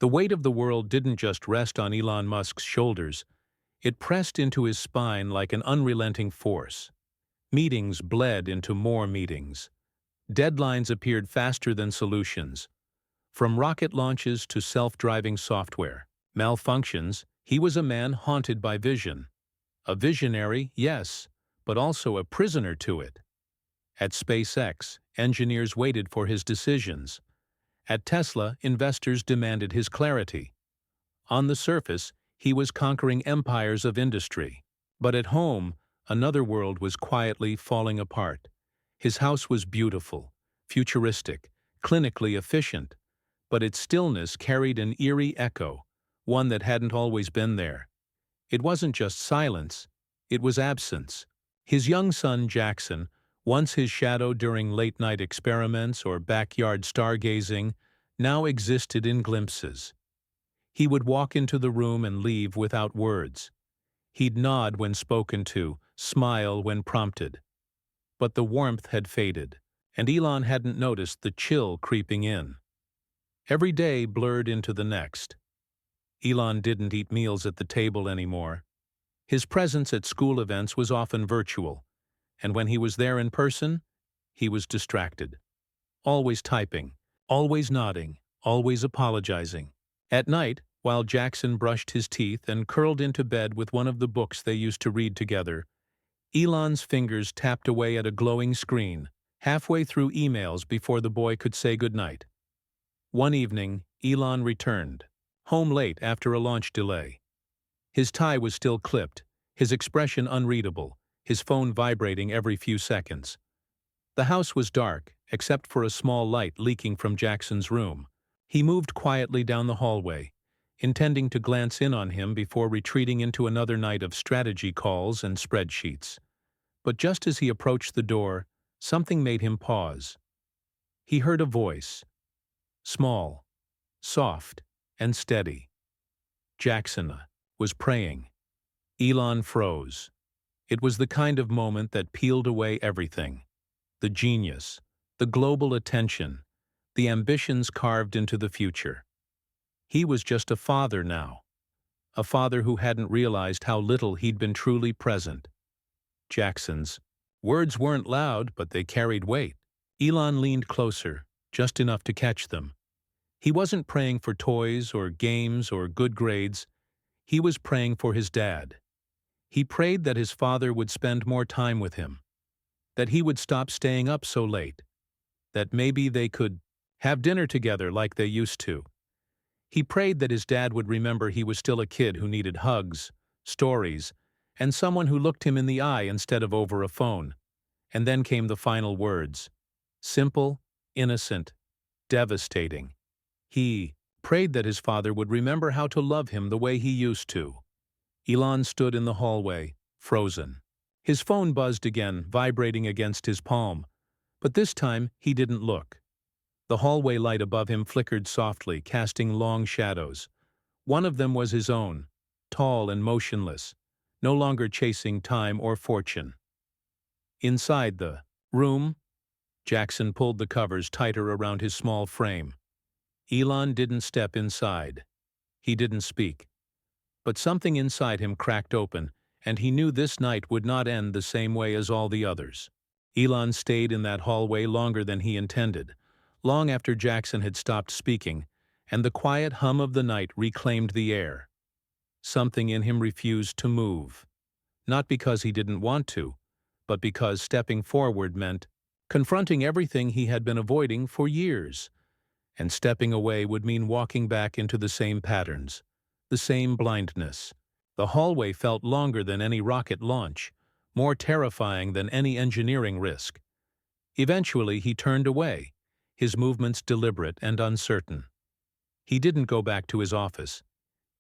The weight of the world didn't just rest on Elon Musk's shoulders, it pressed into his spine like an unrelenting force. Meetings bled into more meetings. Deadlines appeared faster than solutions. From rocket launches to self-driving software, malfunctions, he was a man haunted by vision. A visionary, yes, but also a prisoner to it. At SpaceX, engineers waited for his decisions. At Tesla, investors demanded his clarity. On the surface, he was conquering empires of industry. But at home, another world was quietly falling apart. His house was beautiful, futuristic, clinically efficient, but its stillness carried an eerie echo, one that hadn't always been there. It wasn't just silence, it was absence. His young son Jackson, once his shadow during late-night experiments or backyard stargazing, now existed in glimpses. He would walk into the room and leave without words. He'd nod when spoken to, smile when prompted. But the warmth had faded, and Elon hadn't noticed the chill creeping in. Every day blurred into the next. Elon didn't eat meals at the table anymore. His presence at school events was often virtual, and when he was there in person, he was distracted. Always typing, always nodding, always apologizing. At night, while Jackson brushed his teeth and curled into bed with one of the books they used to read together, Elon's fingers tapped away at a glowing screen, halfway through emails before the boy could say goodnight. One evening, Elon returned, home late after a launch delay. His tie was still clipped, his expression unreadable, his phone vibrating every few seconds. The house was dark, except for a small light leaking from Jackson's room. He moved quietly down the hallway, intending to glance in on him before retreating into another night of strategy calls and spreadsheets. But just as he approached the door, something made him pause. He heard a voice. Small, soft, and steady. Jackson was praying. Elon froze. It was the kind of moment that peeled away everything. The genius, the global attention, the ambitions carved into the future. He was just a father now. A father who hadn't realized how little he'd been truly present. Jackson's words weren't loud, but they carried weight. Elon leaned closer, just enough to catch them. He wasn't praying for toys or games or good grades. He was praying for his dad. He prayed that his father would spend more time with him, that he would stop staying up so late, that maybe they could have dinner together like they used to. He prayed that his dad would remember he was still a kid who needed hugs, stories, and someone who looked him in the eye instead of over a phone. And then came the final words. Simple, innocent, devastating. He prayed that his father would remember how to love him the way he used to. Elon stood in the hallway, frozen. His phone buzzed again, vibrating against his palm. But this time, he didn't look. The hallway light above him flickered softly, casting long shadows. One of them was his own, tall and motionless, no longer chasing time or fortune. Inside the room, Jackson pulled the covers tighter around his small frame. Elon didn't step inside. He didn't speak. But something inside him cracked open, and he knew this night would not end the same way as all the others. Elon stayed in that hallway longer than he intended, long after Jackson had stopped speaking, and the quiet hum of the night reclaimed the air. Something in him refused to move. Not because he didn't want to, but because stepping forward meant confronting everything he had been avoiding for years. And stepping away would mean walking back into the same patterns, the same blindness. The hallway felt longer than any rocket launch, more terrifying than any engineering risk. Eventually, he turned away, his movements deliberate and uncertain. He didn't go back to his office.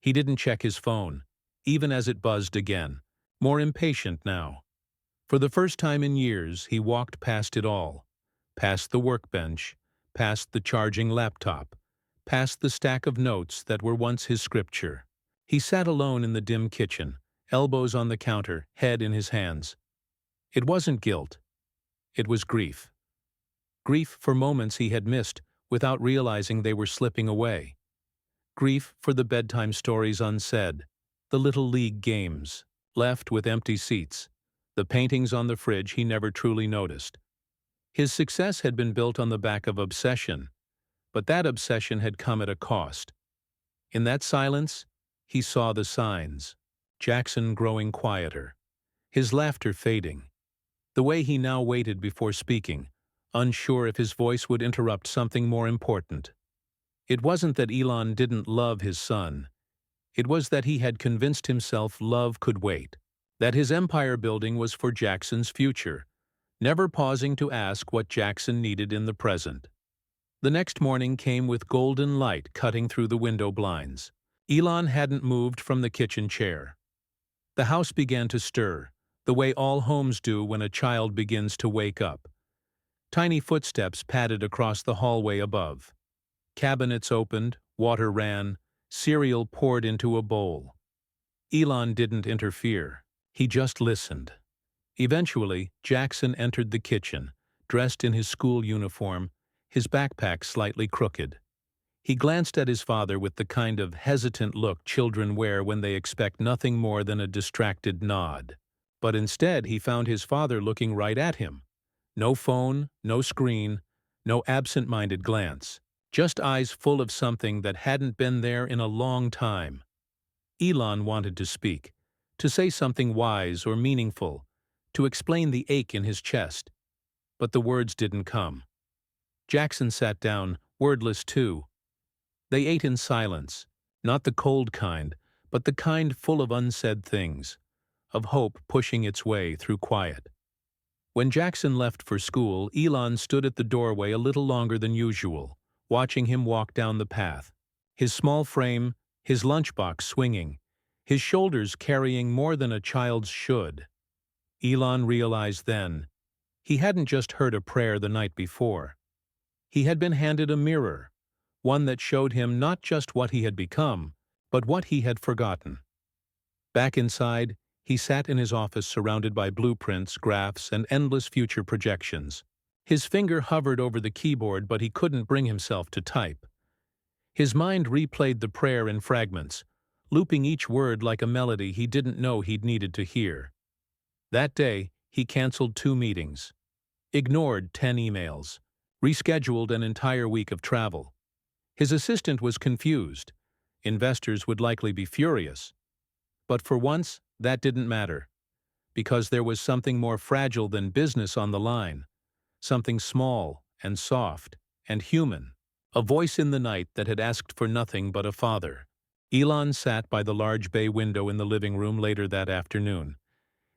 He didn't check his phone, even as it buzzed again, more impatient now. For the first time in years, he walked past it all, past the workbench, past the charging laptop, past the stack of notes that were once his scripture. He sat alone in the dim kitchen, elbows on the counter, head in his hands. It wasn't guilt. It was grief. Grief for moments he had missed without realizing they were slipping away. Grief for the bedtime stories unsaid, the little league games, left with empty seats, the paintings on the fridge he never truly noticed. His success had been built on the back of obsession, but that obsession had come at a cost. In that silence, he saw the signs. Jackson growing quieter, his laughter fading, the way he now waited before speaking, unsure if his voice would interrupt something more important. It wasn't that Elon didn't love his son. It was that he had convinced himself love could wait, that his empire building was for Jackson's future, never pausing to ask what Jackson needed in the present. The next morning came with golden light cutting through the window blinds. Elon hadn't moved from the kitchen chair. The house began to stir, the way all homes do when a child begins to wake up. Tiny footsteps padded across the hallway above. Cabinets opened, water ran, cereal poured into a bowl. Elon didn't interfere. He just listened. Eventually, Jackson entered the kitchen, dressed in his school uniform, his backpack slightly crooked. He glanced at his father with the kind of hesitant look children wear when they expect nothing more than a distracted nod. But instead, he found his father looking right at him. No phone, no screen, no absent-minded glance. Just eyes full of something that hadn't been there in a long time. Elon wanted to speak, to say something wise or meaningful, to explain the ache in his chest. But the words didn't come. Jackson sat down, wordless too. They ate in silence, not the cold kind, but the kind full of unsaid things, of hope pushing its way through quiet. When Jackson left for school, Elon stood at the doorway a little longer than usual, watching him walk down the path, his small frame, his lunchbox swinging, his shoulders carrying more than a child's should. Elon realized then, he hadn't just heard a prayer the night before. He had been handed a mirror, one that showed him not just what he had become, but what he had forgotten. Back inside, he sat in his office surrounded by blueprints, graphs, and endless future projections. His finger hovered over the keyboard, but he couldn't bring himself to type. His mind replayed the prayer in fragments, looping each word like a melody he didn't know he'd needed to hear. That day, he canceled 2 meetings, ignored 10 emails, rescheduled an entire week of travel. His assistant was confused. Investors would likely be furious. But for once, that didn't matter, because there was something more fragile than business on the line, something small and soft and human, a voice in the night that had asked for nothing but a father. Elon sat by the large bay window in the living room later that afternoon,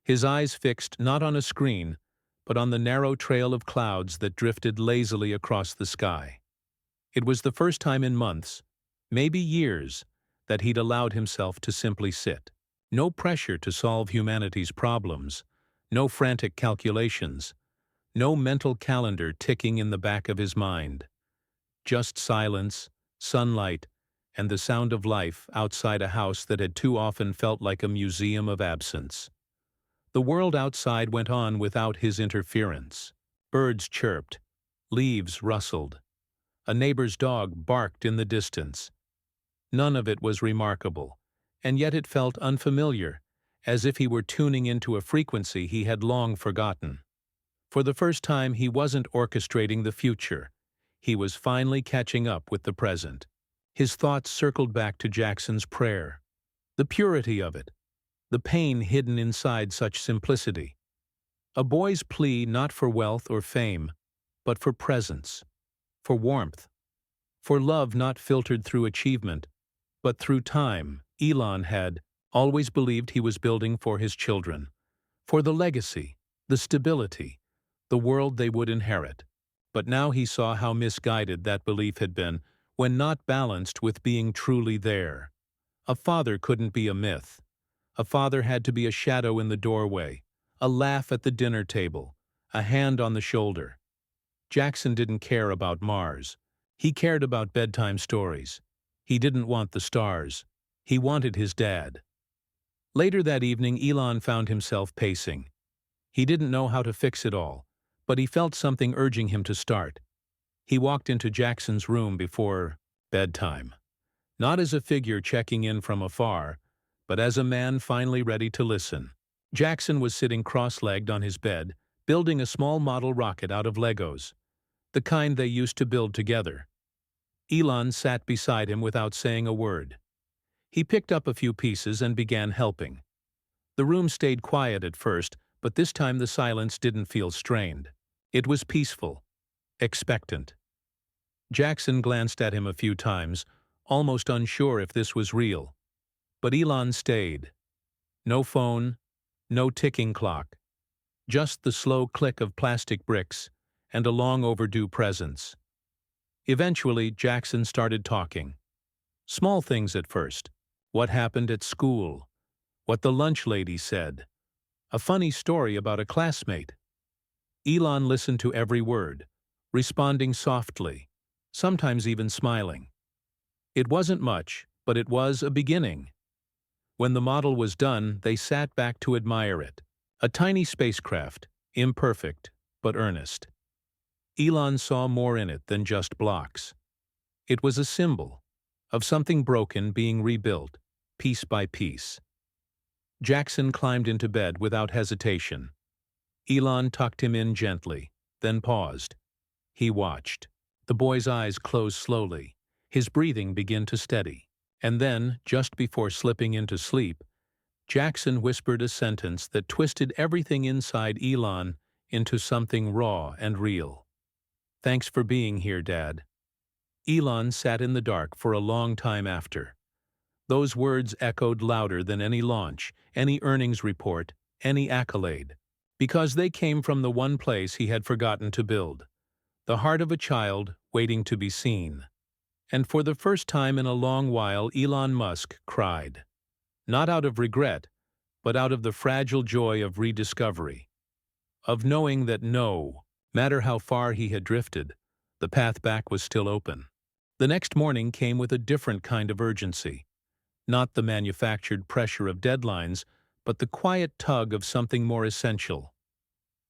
his eyes fixed not on a screen, but on the narrow trail of clouds that drifted lazily across the sky. It was the first time in months, maybe years, that he'd allowed himself to simply sit. No pressure to solve humanity's problems, no frantic calculations, no mental calendar ticking in the back of his mind. Just silence, sunlight, and the sound of life outside a house that had too often felt like a museum of absence. The world outside went on without his interference. Birds chirped, leaves rustled. A neighbor's dog barked in the distance. None of it was remarkable, and yet it felt unfamiliar, as if he were tuning into a frequency he had long forgotten. For the first time, he wasn't orchestrating the future. He was finally catching up with the present. His thoughts circled back to Jackson's prayer. The purity of it, the pain hidden inside such simplicity. A boy's plea not for wealth or fame, but for presence, for warmth, for love not filtered through achievement, but through time. Elon had always believed he was building for his children, for the legacy, the stability, the world they would inherit. But now he saw how misguided that belief had been when not balanced with being truly there. A father couldn't be a myth. A father had to be a shadow in the doorway, a laugh at the dinner table, a hand on the shoulder. Jackson didn't care about Mars. He cared about bedtime stories. He didn't want the stars. He wanted his dad. Later that evening, Elon found himself pacing. He didn't know how to fix it all, but he felt something urging him to start. He walked into Jackson's room before bedtime. not as a figure checking in from afar, but as a man finally ready to listen. Jackson was sitting cross-legged on his bed, building a small model rocket out of Legos, the kind they used to build together. Elon sat beside him without saying a word. He picked up a few pieces and began helping. The room stayed quiet at first, but this time the silence didn't feel strained. It was peaceful, expectant. Jackson glanced at him a few times, almost unsure if this was real. But Elon stayed. No phone, no ticking clock. Just the slow click of plastic bricks and a long overdue presence. Eventually, Jackson started talking. Small things at first. What happened at school. What the lunch lady said. A funny story about a classmate. Elon listened to every word, responding softly, sometimes even smiling. It wasn't much, but it was a beginning. When the model was done, they sat back to admire it. A tiny spacecraft, imperfect, but earnest. Elon saw more in it than just blocks. It was a symbol of something broken being rebuilt, piece by piece. Jackson climbed into bed without hesitation. Elon tucked him in gently, then paused. He watched. The boy's eyes closed slowly. His breathing began to steady. And then, just before slipping into sleep, Jackson whispered a sentence that twisted everything inside Elon into something raw and real. "Thanks for being here, Dad." Elon sat in the dark for a long time after. Those words echoed louder than any launch, any earnings report, any accolade, because they came from the one place he had forgotten to build, the heart of a child waiting to be seen. And for the first time in a long while, Elon Musk cried. Not out of regret, but out of the fragile joy of rediscovery, of knowing that no matter how far he had drifted, the path back was still open. The next morning came with a different kind of urgency. Not the manufactured pressure of deadlines, but the quiet tug of something more essential.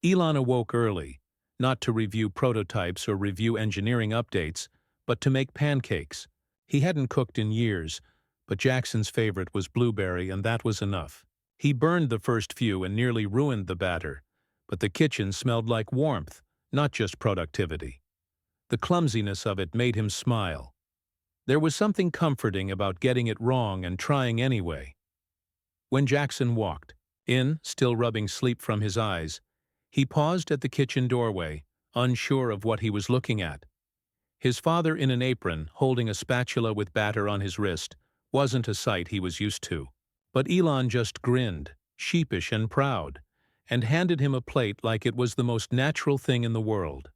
Elon awoke early, not to review prototypes or review engineering updates, but to make pancakes. He hadn't cooked in years, but Jackson's favorite was blueberry, and that was enough. He burned the first few and nearly ruined the batter, but the kitchen smelled like warmth, not just productivity. The clumsiness of it made him smile. There was something comforting about getting it wrong and trying anyway. When Jackson walked in, still rubbing sleep from his eyes, he paused at the kitchen doorway, unsure of what he was looking at. His father in an apron, holding a spatula with batter on his wrist, wasn't a sight he was used to. But Elon just grinned, sheepish and proud, and handed him a plate like it was the most natural thing in the world.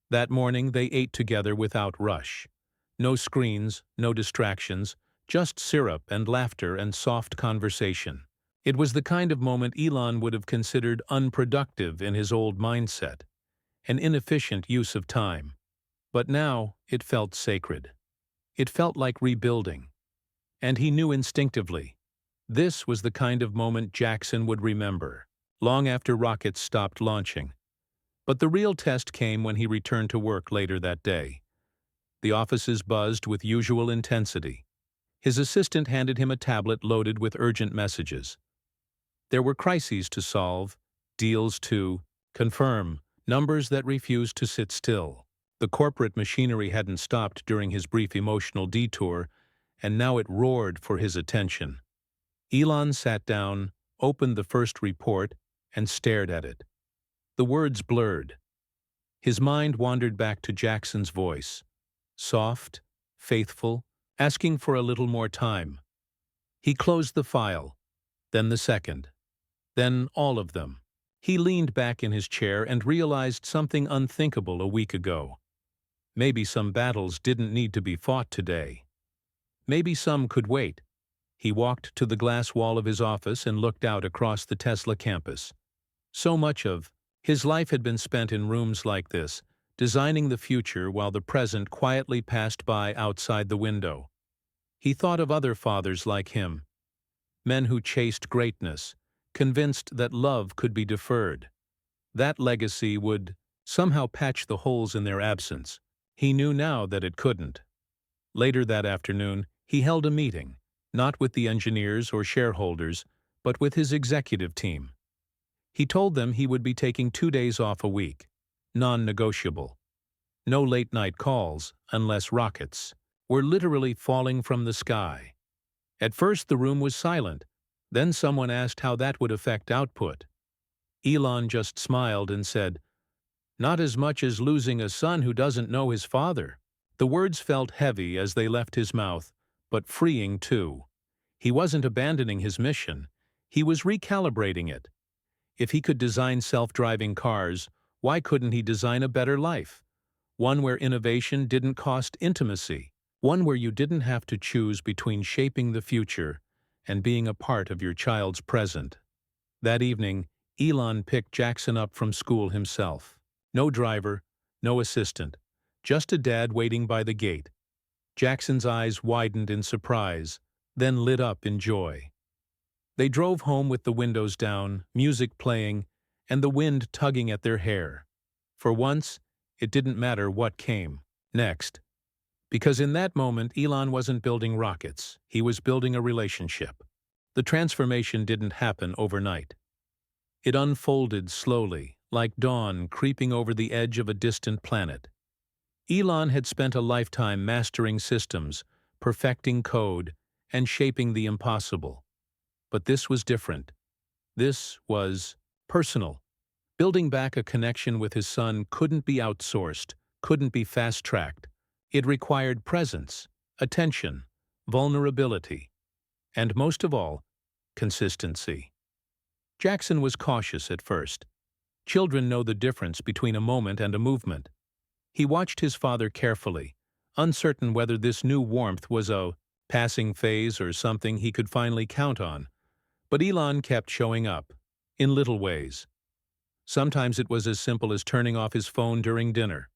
That morning they ate together without rush. No screens, no distractions, just syrup and laughter and soft conversation. It was the kind of moment Elon would have considered unproductive in his old mindset, an inefficient use of time. But now it felt sacred. It felt like rebuilding. And he knew instinctively, this was the kind of moment Jackson would remember, long after rockets stopped launching. But the real test came when he returned to work later that day. The offices buzzed with usual intensity. His assistant handed him a tablet loaded with urgent messages. There were crises to solve, deals to confirm, numbers that refused to sit still. The corporate machinery hadn't stopped during his brief emotional detour, and now it roared for his attention. Elon sat down, opened the first report, and stared at it. The words blurred. His mind wandered back to Jackson's voice, soft, faithful, asking for a little more time. He closed the file, then the second, then all of them. He leaned back in his chair and realized something unthinkable a week ago. Maybe some battles didn't need to be fought today. Maybe some could wait. He walked to the glass wall of his office and looked out across the Tesla campus. So much of his life had been spent in rooms like this, designing the future while the present quietly passed by outside the window. He thought of other fathers like him, men who chased greatness, convinced that love could be deferred. That legacy would somehow patch the holes in their absence. He knew now that it couldn't. Later that afternoon, He held a meeting, not with the engineers or shareholders, but with his executive team. He told them he would be taking 2 days off a week, non-negotiable. No late-night calls, unless rockets were literally falling from the sky. At first the room was silent, then someone asked how that would affect output. Elon just smiled and said, "Not as much as losing a son who doesn't know his father." The words felt heavy as they left his mouth, but freeing too. He wasn't abandoning his mission, he was recalibrating it. If he could design self-driving cars, why couldn't he design a better life? One where innovation didn't cost intimacy. One where you didn't have to choose between shaping the future and being a part of your child's present. That evening, Elon picked Jackson up from school himself. No driver, no assistant, just a dad waiting by the gate. Jackson's eyes widened in surprise, then lit up in joy. They drove home with the windows down, music playing, and the wind tugging at their hair. For once, it didn't matter what came next. Because in that moment, Elon wasn't building rockets, he was building a relationship. The transformation didn't happen overnight. It unfolded slowly, like dawn creeping over the edge of a distant planet. Elon had spent a lifetime mastering systems, perfecting code, and shaping the impossible. But this was different. This was personal. Building back a connection with his son couldn't be outsourced, couldn't be fast-tracked. It required presence, attention, vulnerability, and most of all, consistency. Jackson was cautious at first. Children know the difference between a moment and a movement. He watched his father carefully, uncertain whether this new warmth was a passing phase or something he could finally count on. But Elon kept showing up, in little ways. Sometimes it was as simple as turning off his phone during dinner.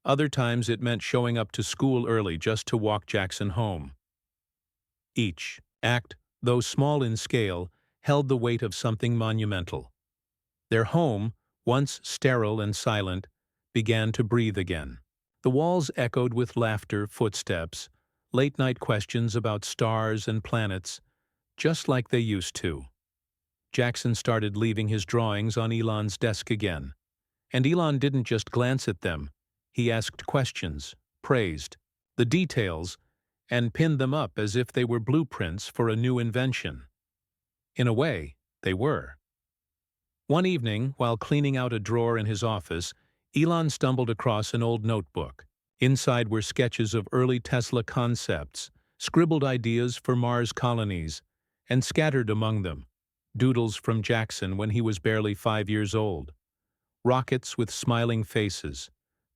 Other times it meant showing up to school early just to walk Jackson home. Each act, though small in scale, held the weight of something monumental. Their home, once sterile and silent, began to breathe again. The walls echoed with laughter, footsteps, late-night questions about stars and planets, just like they used to. Jackson started leaving his drawings on Elon's desk again. And Elon didn't just glance at them. He asked questions, praised the details, and pinned them up as if they were blueprints for a new invention. In a way, they were. One evening, while cleaning out a drawer in his office, Elon stumbled across an old notebook. Inside were sketches of early Tesla concepts, scribbled ideas for Mars colonies, and scattered among them, doodles from Jackson when he was barely 5 years old. Rockets with smiling faces,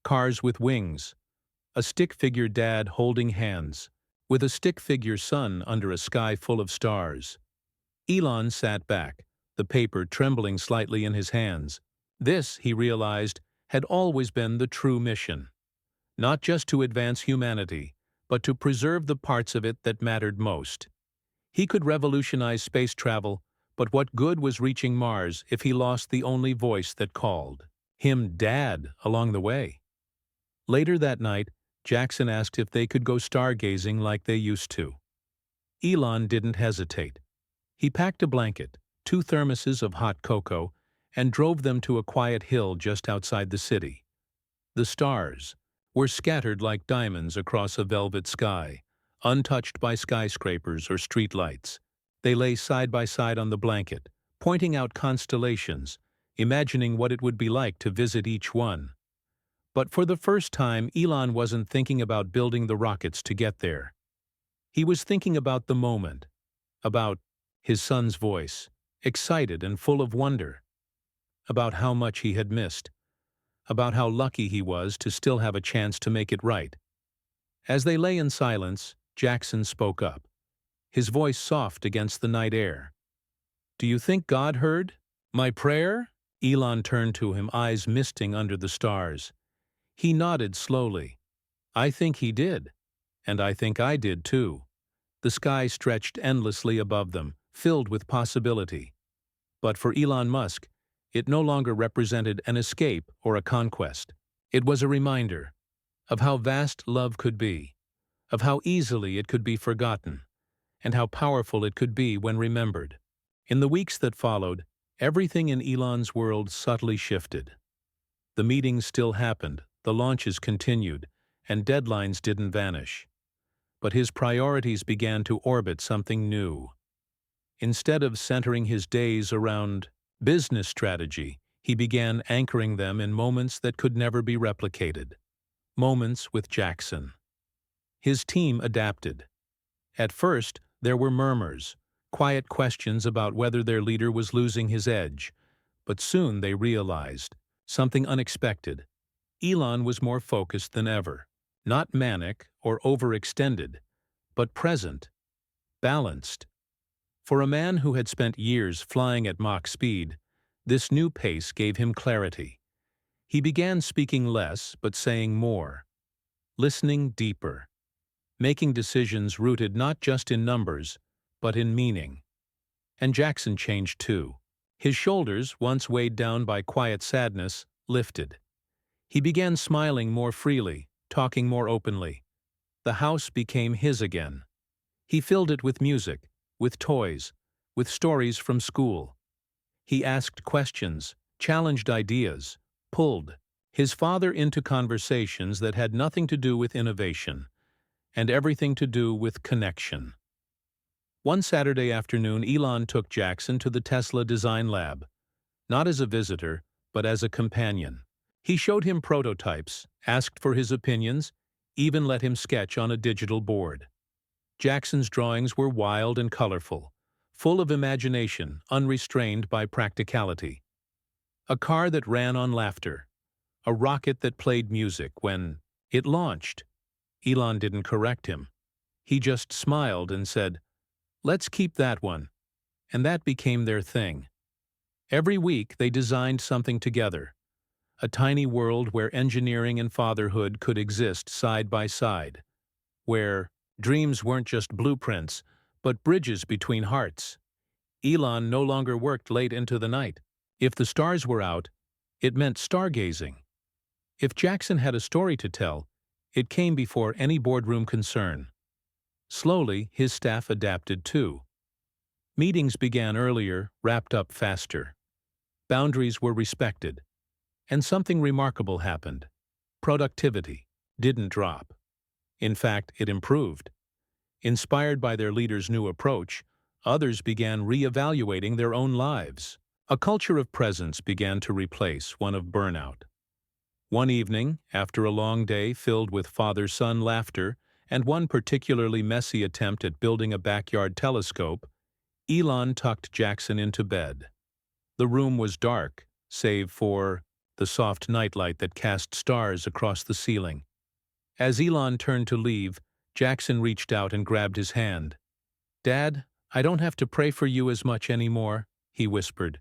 cars with wings, a stick-figure dad holding hands, with a stick-figure son under a sky full of stars. Elon sat back, the paper trembling slightly in his hands. This, he realized, had always been the true mission. Not just to advance humanity, but to preserve the parts of it that mattered most. He could revolutionize space travel, but what good was reaching Mars if he lost the only voice that called him Dad along the way? Later that night, Jackson asked if they could go stargazing like they used to. Elon didn't hesitate. He packed a blanket, 2 thermoses of hot cocoa, and drove them to a quiet hill just outside the city. The stars were scattered like diamonds across a velvet sky, untouched by skyscrapers or streetlights. They lay side by side on the blanket, pointing out constellations, imagining what it would be like to visit each one. But for the first time, Elon wasn't thinking about building the rockets to get there. He was thinking about the moment, about his son's voice, excited and full of wonder, about how much he had missed, about how lucky he was to still have a chance to make it right. As they lay in silence, Jackson spoke up, his voice soft against the night air. "Do you think God heard my prayer?" Elon turned to him, eyes misting under the stars. He nodded slowly. "I think he did, and I think I did too." The sky stretched endlessly above them, filled with possibility. But for Elon Musk, it no longer represented an escape or a conquest. It was a reminder of how vast love could be, of how easily it could be forgotten, and how powerful it could be when remembered. In the weeks that followed, everything in Elon's world subtly shifted. The meetings still happened, the launches continued, and deadlines didn't vanish. But his priorities began to orbit something new. Instead of centering his days around business strategy, he began anchoring them in moments that could never be replicated. Moments with Jackson. His team adapted. At first, there were murmurs, quiet questions about whether their leader was losing his edge, but soon they realized something unexpected. Elon was more focused than ever, not manic or overextended, but present, balanced. For a man who had spent years flying at Mach speed, this new pace gave him clarity. He began speaking less but saying more, listening deeper, making decisions rooted not just in numbers, but in meaning. And Jackson changed too. His shoulders, once weighed down by quiet sadness, lifted. He began smiling more freely, talking more openly. The house became his again. He filled it with music, with toys, with stories from school. He asked questions, challenged ideas, pulled his father into conversations that had nothing to do with innovation, and everything to do with connection. One Saturday afternoon, Elon took Jackson to the Tesla Design Lab, not as a visitor, but as a companion. He showed him prototypes, asked for his opinions, even let him sketch on a digital board. Jackson's drawings were wild and colorful, full of imagination, unrestrained by practicality. A car that ran on laughter, a rocket that played music when it launched. Elon didn't correct him. He just smiled and said, "Let's keep that one." And that became their thing. Every week they designed something together, a tiny world where engineering and fatherhood could exist side by side, where dreams weren't just blueprints, but bridges between hearts. Elon no longer worked late into the night. If the stars were out, it meant stargazing. If Jackson had a story to tell, it came before any boardroom concern. Slowly, his staff adapted too. Meetings began earlier, wrapped up faster. Boundaries were respected. And something remarkable happened. Productivity didn't drop. In fact, it improved. Inspired by their leader's new approach, others began re-evaluating their own lives. A culture of presence began to replace one of burnout. One evening, after a long day filled with father-son laughter and one particularly messy attempt at building a backyard telescope, Elon tucked Jackson into bed. The room was dark, save for the soft nightlight that cast stars across the ceiling. As Elon turned to leave, Jackson reached out and grabbed his hand. "Dad, I don't have to pray for you as much anymore," he whispered.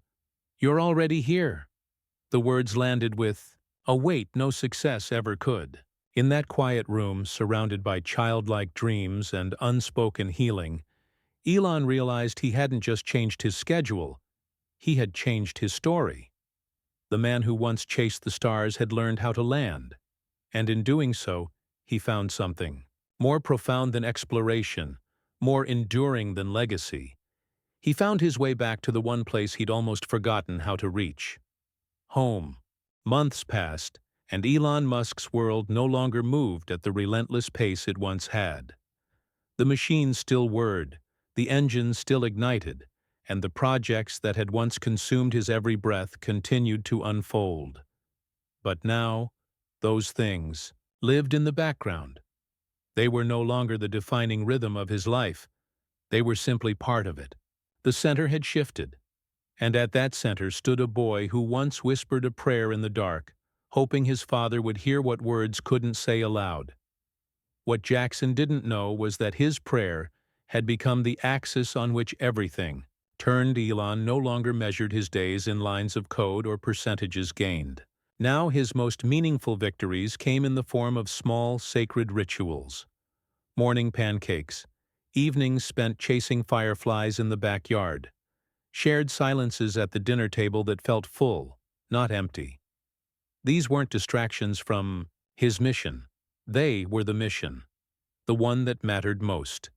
"You're already here." The words landed with a weight no success ever could. In that quiet room, surrounded by childlike dreams and unspoken healing, Elon realized he hadn't just changed his schedule, he had changed his story. The man who once chased the stars had learned how to land, and in doing so, he found something more profound than exploration, more enduring than legacy. He found his way back to the one place he'd almost forgotten how to reach. Home. Months passed, and Elon Musk's world no longer moved at the relentless pace it once had. The machines still whirred, the engines still ignited, and the projects that had once consumed his every breath continued to unfold. But now, those things lived in the background. They were no longer the defining rhythm of his life. They were simply part of it. The center had shifted, and at that center stood a boy who once whispered a prayer in the dark, hoping his father would hear what words couldn't say aloud. What Jackson didn't know was that his prayer had become the axis on which everything turned. Elon no longer measured his days in lines of code or percentages gained. Now his most meaningful victories came in the form of small, sacred rituals. Morning pancakes, evenings spent chasing fireflies in the backyard, shared silences at the dinner table that felt full, not empty. These weren't distractions from his mission. They were the mission. the one that mattered most.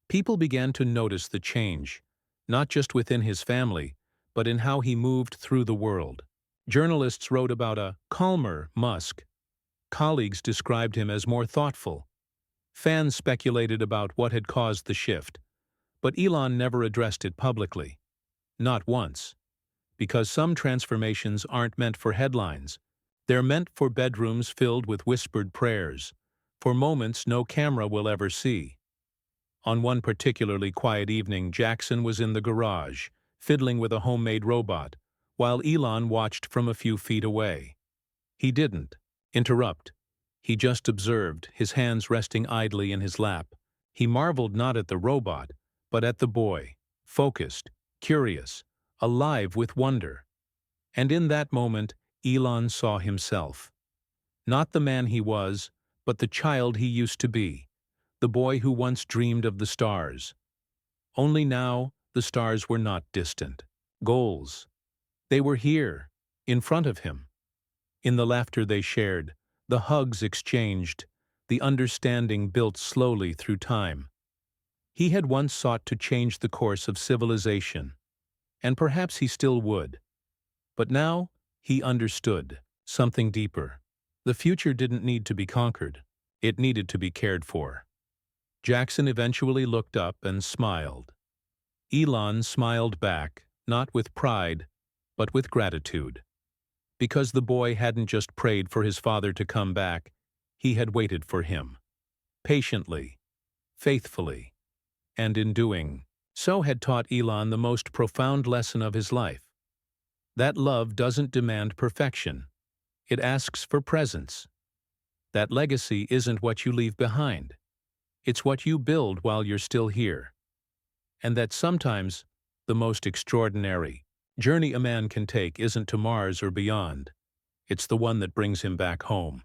People began to notice the change, not just within his family, but in how he moved through the world. Journalists wrote about a calmer Musk. Colleagues described him as more thoughtful. Fans speculated about what had caused the shift, but Elon never addressed it publicly. Not once. Because some transformations aren't meant for headlines. They're meant for bedrooms filled with whispered prayers, for moments no camera will ever see. On one particularly quiet evening, Jackson was in the garage, fiddling with a homemade robot, while Elon watched from a few feet away. He didn't interrupt. He just observed, his hands resting idly in his lap. He marveled not at the robot, but at the boy, focused, curious, alive with wonder. And in that moment, Elon saw himself. Not the man he was, but the child he used to be, the boy who once dreamed of the stars. Only now, the stars were not distant goals. They were here, in front of him. In the laughter they shared, the hugs exchanged, the understanding built slowly through time. He had once sought to change the course of civilization, and perhaps he still would. But now, he understood something deeper. The future didn't need to be conquered. It needed to be cared for. Jackson eventually looked up and smiled. Elon smiled back, not with pride, but with gratitude. Because the boy hadn't just prayed for his father to come back, he had waited for him. Patiently, faithfully, and in doing so had taught Elon the most profound lesson of his life. That love doesn't demand perfection. It asks for presence. That legacy isn't what you leave behind. It's what you build while you're still here. And that sometimes the most extraordinary journey a man can take isn't to Mars or beyond. It's the one that brings him back home.